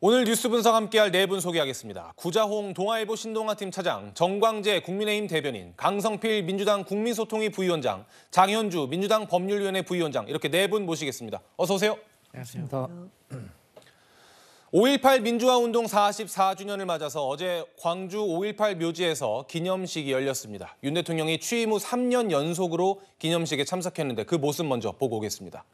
오늘 뉴스 분석 함께할 네 분 소개하겠습니다. 구자홍 동아일보 신동아팀 차장, 정광재 국민의힘 대변인, 강성필 민주당 국민소통위 부위원장, 장현주 민주당 법률위원회 부위원장 이렇게 네 분 모시겠습니다. 어서 오세요. 안녕하십니까. 5.18 민주화운동 44주년을 맞아서 어제 광주 5.18 묘지에서 기념식이 열렸습니다. 윤 대통령이 취임 후 3년 연속으로 기념식에 참석했는데 그 모습 먼저 보고 오겠습니다.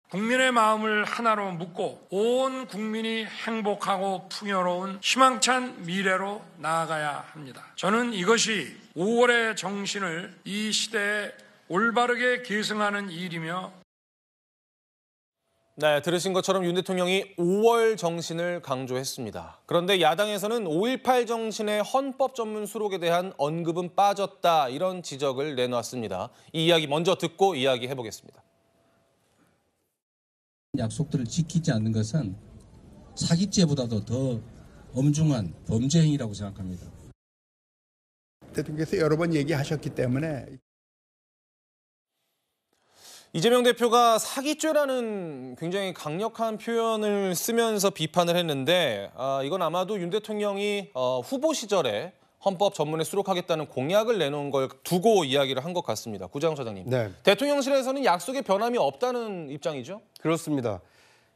국민의 마음을 하나로 묶고 온 국민이 행복하고 풍요로운 희망찬 미래로 나아가야 합니다. 저는 이것이 5월의 정신을 이 시대에 올바르게 계승하는 일이며 네, 들으신 것처럼 윤 대통령이 5월 정신을 강조했습니다. 그런데 야당에서는 5.18 정신의 헌법 전문 수록에 대한 언급은 빠졌다 이런 지적을 내놓았습니다. 이 이야기 먼저 듣고 이야기해보겠습니다. 약속들을 지키지 않는 것은 사기죄보다도 더 엄중한 범죄 행위라고 생각합니다. 대통령께서 여러 번 얘기하셨기 때문에 이재명 대표가 사기죄라는 굉장히 강력한 표현을 쓰면서 비판을 했는데 이건 아마도 윤 대통령이 후보 시절에 헌법 전문에 수록하겠다는 공약을 내놓은 걸 두고 이야기를 한 것 같습니다. 구자홍 차장님. 네. 대통령실에서는 약속에 변함이 없다는 입장이죠? 그렇습니다.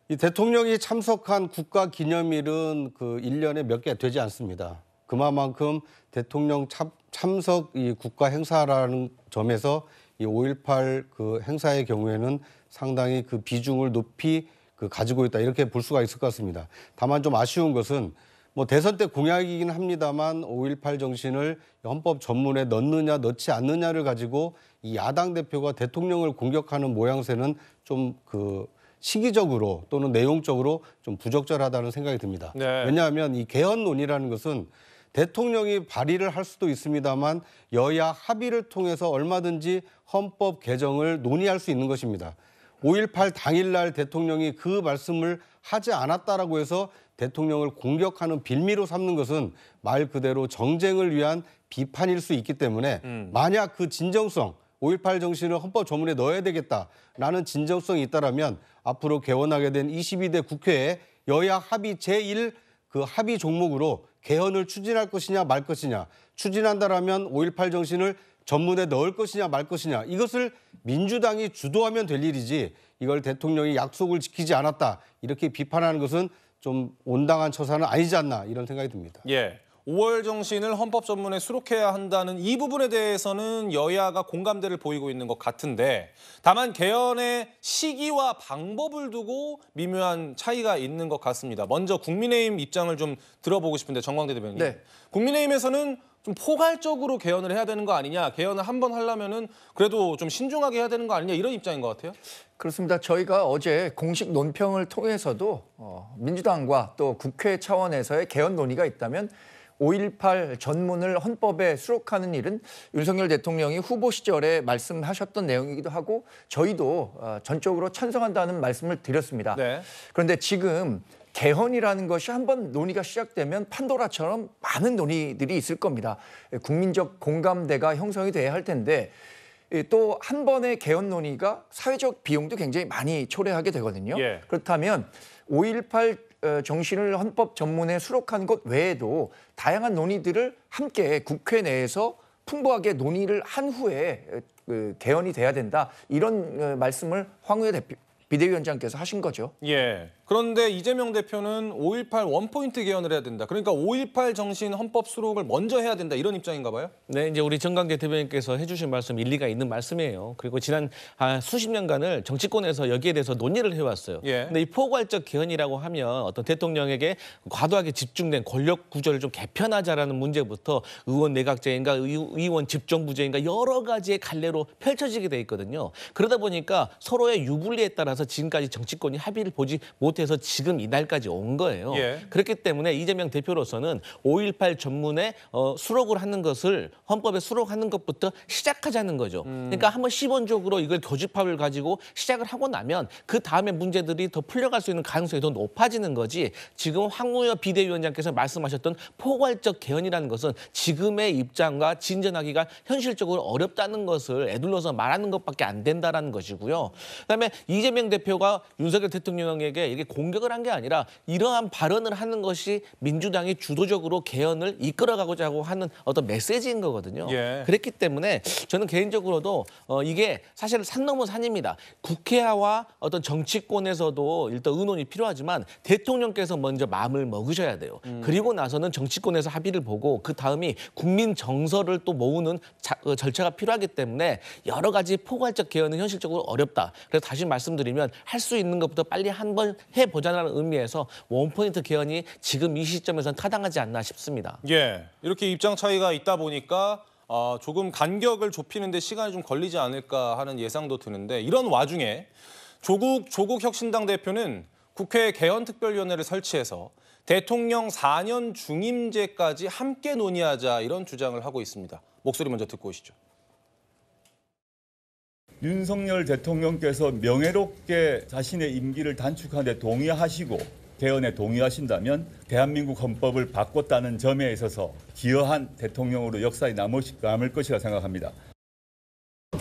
이 대통령이 참석한 국가기념일은 그 1년에 몇 개 되지 않습니다. 그만큼 대통령 참석 이 국가 행사라는 점에서 이 5.18 그 행사의 경우에는 상당히 그 비중을 높이 가지고 있다 이렇게 볼 수가 있을 것 같습니다. 다만 좀 아쉬운 것은 뭐 대선 때 공약이긴 합니다만 5.18 정신을 헌법 전문에 넣느냐 넣지 않느냐를 가지고 이 야당 대표가 대통령을 공격하는 모양새는 좀 시기적으로 또는 내용적으로 좀 부적절하다는 생각이 듭니다. 네. 왜냐하면 이 개헌론이라는 것은 대통령이 발의를 할 수도 있습니다만 여야 합의를 통해서 얼마든지 헌법 개정을 논의할 수 있는 것입니다. 5.18 당일날 대통령이 그 말씀을 하지 않았다라고 해서 대통령을 공격하는 빌미로 삼는 것은 말 그대로 정쟁을 위한 비판일 수 있기 때문에 만약 그 진정성, 5.18 정신을 헌법 조문에 넣어야 되겠다라는 진정성이 있다라면 앞으로 개원하게 된 22대 국회에 여야 합의 제1 그 합의 종목으로 개헌을 추진할 것이냐 말 것이냐, 추진한다라면 5.18 정신을 전문에 넣을 것이냐 말 것이냐, 이것을 민주당이 주도하면 될 일이지 이걸 대통령이 약속을 지키지 않았다 이렇게 비판하는 것은 좀 온당한 처사는 아니지 않나 이런 생각이 듭니다. 예. 5월 정신을 헌법 전문에 수록해야 한다는 이 부분에 대해서는 여야가 공감대를 보이고 있는 것 같은데 다만 개헌의 시기와 방법을 두고 미묘한 차이가 있는 것 같습니다. 먼저 국민의힘 입장을 좀 들어보고 싶은데 정광재 대변인. 네. 국민의힘에서는 좀 포괄적으로 개헌을 해야 되는 거 아니냐, 개헌을 한번 하려면은 그래도 좀 신중하게 해야 되는 거 아니냐 이런 입장인 것 같아요. 그렇습니다. 저희가 어제 공식 논평을 통해서도 민주당과 또 국회 차원에서의 개헌 논의가 있다면 5.18 전문을 헌법에 수록하는 일은 윤석열 대통령이 후보 시절에 말씀하셨던 내용이기도 하고 저희도 전적으로 찬성한다는 말씀을 드렸습니다. 네. 그런데 지금 개헌이라는 것이 한번 논의가 시작되면 판도라처럼 많은 논의들이 있을 겁니다. 국민적 공감대가 형성이 돼야 할 텐데 또 한 번의 개헌 논의가 사회적 비용도 굉장히 많이 초래하게 되거든요. 예. 그렇다면 5.18 정신을 헌법 전문에 수록한 것 외에도 다양한 논의들을 함께 국회 내에서 풍부하게 논의를 한 후에 개헌이 돼야 된다. 이런 말씀을 황우여 비대위원장께서 하신 거죠. 예. 그런데 이재명 대표는 5.18 원포인트 개헌을 해야 된다. 그러니까 5.18 정신 헌법 수록을 먼저 해야 된다. 이런 입장인가 봐요? 네, 이제 우리 정광재 대변인께서 해주신 말씀 일리가 있는 말씀이에요. 그리고 지난 수십 년간을 정치권에서 여기에 대해서 논의를 해왔어요. 예. 근데 이 포괄적 개헌이라고 하면 어떤 대통령에게 과도하게 집중된 권력 구조를 좀 개편하자라는 문제부터 의원 내각제인가 의원 집정부제인가 여러 가지의 갈래로 펼쳐지게 돼 있거든요. 그러다 보니까 서로의 유불리에 따라서 지금까지 정치권이 합의를 보지 못해서 지금 이날까지 온 거예요. 예. 그렇기 때문에 이재명 대표로서는 5.18 전문에 수록을 하는 것을 헌법에 수록하는 것부터 시작하자는 거죠. 그러니까 한번 시범적으로 이걸 교집합을 가지고 시작을 하고 나면 그 다음에 문제들이 더 풀려갈 수 있는 가능성이 더 높아지는 거지. 지금 황우여 비대위원장께서 말씀하셨던 포괄적 개헌이라는 것은 지금의 입장과 진전하기가 현실적으로 어렵다는 것을 애둘러서 말하는 것밖에 안 된다라는 것이고요. 그다음에 이재명 대표가 윤석열 대통령에게 이게 공격을 한 게 아니라 이러한 발언을 하는 것이 민주당이 주도적으로 개헌을 이끌어가고자 하는 어떤 메시지인 거거든요. 예. 그랬기 때문에 저는 개인적으로도 이게 사실 산 넘어 산입니다. 국회와 어떤 정치권에서도 일단 의논이 필요하지만 대통령께서 먼저 마음을 먹으셔야 돼요. 그리고 나서는 정치권에서 합의를 보고 그 다음이 국민 정서를 또 모으는 절차가 필요하기 때문에 여러 가지 포괄적 개헌은 현실적으로 어렵다. 그래서 다시 말씀드리면 할 수 있는 것부터 빨리 한번 해보자는 의미에서 원포인트 개헌이 지금 이 시점에서는 타당하지 않나 싶습니다. 예, 이렇게 입장 차이가 있다 보니까 조금 간격을 좁히는 데 시간이 좀 걸리지 않을까 하는 예상도 드는데 이런 와중에 조국 혁신당 대표는 국회 개헌특별위원회를 설치해서 대통령 4년 중임제까지 함께 논의하자 이런 주장을 하고 있습니다. 목소리 먼저 듣고 오시죠. 윤석열 대통령께서 명예롭게 자신의 임기를 단축하는 데 동의하시고 개헌에 동의하신다면 대한민국 헌법을 바꿨다는 점에 있어서 기여한 대통령으로 역사에 남을 것이라 생각합니다.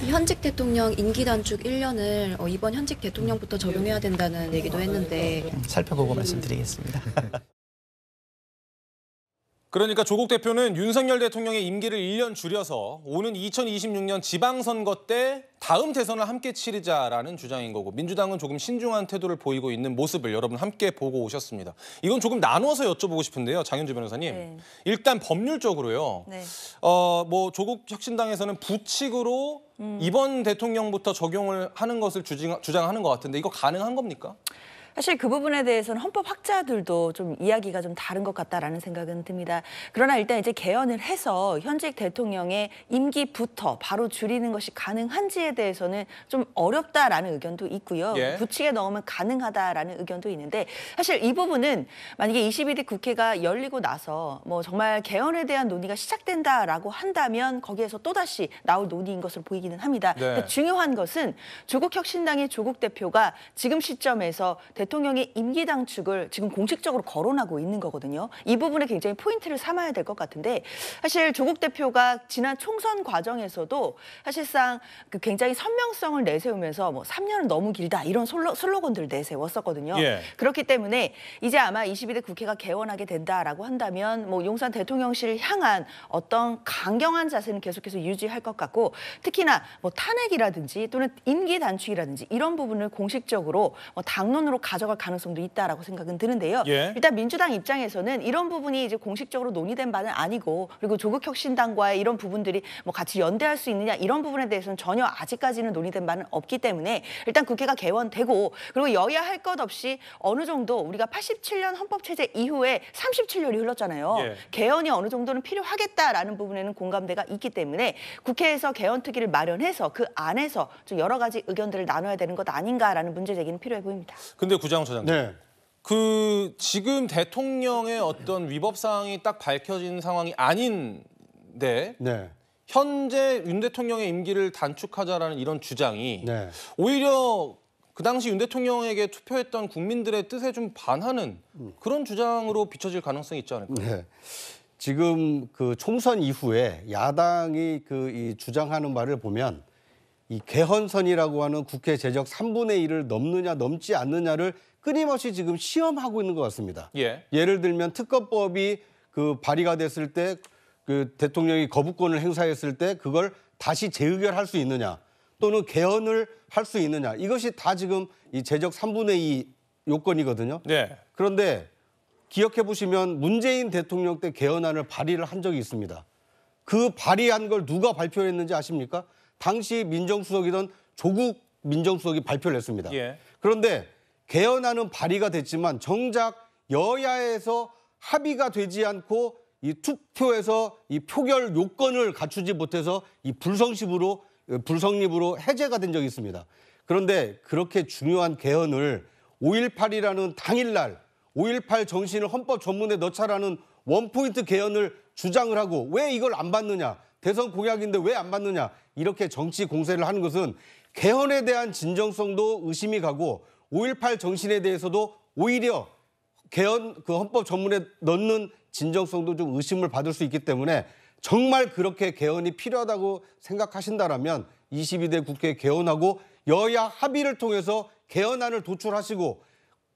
현직 대통령 임기 단축 1년을 이번 현직 대통령부터 적용해야 된다는 얘기도 했는데 살펴보고 말씀드리겠습니다. 그러니까 조국 대표는 윤석열 대통령의 임기를 1년 줄여서 오는 2026년 지방선거 때 다음 대선을 함께 치르자라는 주장인 거고 민주당은 조금 신중한 태도를 보이고 있는 모습을 여러분 함께 보고 오셨습니다. 이건 조금 나눠서 여쭤보고 싶은데요. 장윤주 변호사님. 네. 일단 법률적으로요. 네. 뭐 조국 혁신당에서는 부칙으로 이번 대통령부터 적용을 하는 것을 주장하는 것 같은데 이거 가능한 겁니까? 사실 그 부분에 대해서는 헌법학자들도 좀 이야기가 좀 다른 것 같다라는 생각은 듭니다. 그러나 일단 이제 개헌을 해서 현직 대통령의 임기부터 바로 줄이는 것이 가능한지에 대해서는 좀 어렵다라는 의견도 있고요. 예. 부칙에 넣으면 가능하다라는 의견도 있는데 사실 이 부분은 만약에 22대 국회가 열리고 나서 뭐 정말 개헌에 대한 논의가 시작된다라고 한다면 거기에서 또다시 나올 논의인 것으로 보이기는 합니다. 네. 그러니까 중요한 것은 조국 혁신당의 조국 대표가 지금 시점에서 대통령의 임기 단축을 지금 공식적으로 거론하고 있는 거거든요. 이 부분에 굉장히 포인트를 삼아야 될 것 같은데 사실 조국 대표가 지난 총선 과정에서도 사실상 그 굉장히 선명성을 내세우면서 뭐 3년은 너무 길다 이런 슬로건들을 내세웠었거든요. 예. 그렇기 때문에 이제 아마 22대 국회가 개원하게 된다라고 한다면 뭐 용산 대통령실을 향한 어떤 강경한 자세는 계속해서 유지할 것 같고 특히나 뭐 탄핵이라든지 또는 임기 단축이라든지 이런 부분을 공식적으로 당론으로 가져갈 가능성도 있다라고 생각은 드는데요. 예. 일단 민주당 입장에서는 이런 부분이 이제 공식적으로 논의된 바는 아니고 그리고 조국 혁신당과의 이런 부분들이 뭐 같이 연대할 수 있느냐 이런 부분에 대해서는 전혀 아직까지는 논의된 바는 없기 때문에 일단 국회가 개원되고 그리고 여야 할 것 없이 어느 정도 우리가 87년 헌법체제 이후에 37년이 흘렀잖아요. 예. 개헌이 어느 정도는 필요하겠다라는 부분에는 공감대가 있기 때문에 국회에서 개헌특위를 마련해서 그 안에서 좀 여러 가지 의견들을 나눠야 되는 것 아닌가라는 문제 제기는 필요해 보입니다. 근데 구장훈 차장님. 네. 지금 대통령의 어떤 위법 사항이 딱 밝혀진 상황이 아닌데 네. 현재 윤 대통령의 임기를 단축하자라는 이런 주장이 네. 오히려 그 당시 윤 대통령에게 투표했던 국민들의 뜻에 좀 반하는 그런 주장으로 비춰질 가능성이 있지 않을까요? 네. 지금 그 총선 이후에 야당이 이 주장하는 바를 보면 이 개헌선이라고 하는 국회 재적 3분의 1을 넘느냐 넘지 않느냐를 끊임없이 지금 시험하고 있는 것 같습니다. 예. 예를 들면 특검법이 발의가 됐을 때 그 대통령이 거부권을 행사했을 때 그걸 다시 재의결할 수 있느냐 또는 개헌을 할 수 있느냐 이것이 다 지금 이 재적 3분의 2 요건이거든요. 네. 그런데 기억해 보시면 문재인 대통령 때 개헌안을 발의를 한 적이 있습니다. 그 발의한 걸 누가 발표했는지 아십니까? 당시 민정수석이던 조국 민정수석이 발표를 했습니다. 예. 그런데 개헌안은 발의가 됐지만 정작 여야에서 합의가 되지 않고 이 투표에서 이 표결 요건을 갖추지 못해서 이 불성립으로 해제가 된 적이 있습니다. 그런데 그렇게 중요한 개헌을 5.18이라는 당일날 5.18 정신을 헌법 전문에 넣자라는 원포인트 개헌을 주장을 하고 왜 이걸 안 받느냐. 대선 공약인데 왜 안 받느냐. 이렇게 정치 공세를 하는 것은 개헌에 대한 진정성도 의심이 가고 5.18 정신에 대해서도 오히려 개헌 헌법 전문에 넣는 진정성도 좀 의심을 받을 수 있기 때문에 정말 그렇게 개헌이 필요하다고 생각하신다라면 22대 국회 개헌하고 여야 합의를 통해서 개헌안을 도출하시고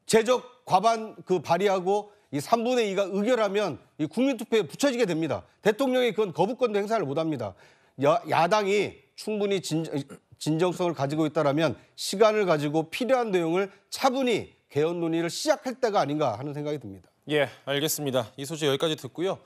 제적 과반 발의하고 이 3분의 2가 의결하면 이 국민투표에 붙여지게 됩니다. 대통령이 그건 거부권도 행사를 못합니다. 야당이 충분히 진정성을 가지고 있다라면 시간을 가지고 필요한 내용을 차분히 개헌 논의를 시작할 때가 아닌가 하는 생각이 듭니다. 예, 알겠습니다. 이 소식 여기까지 듣고요.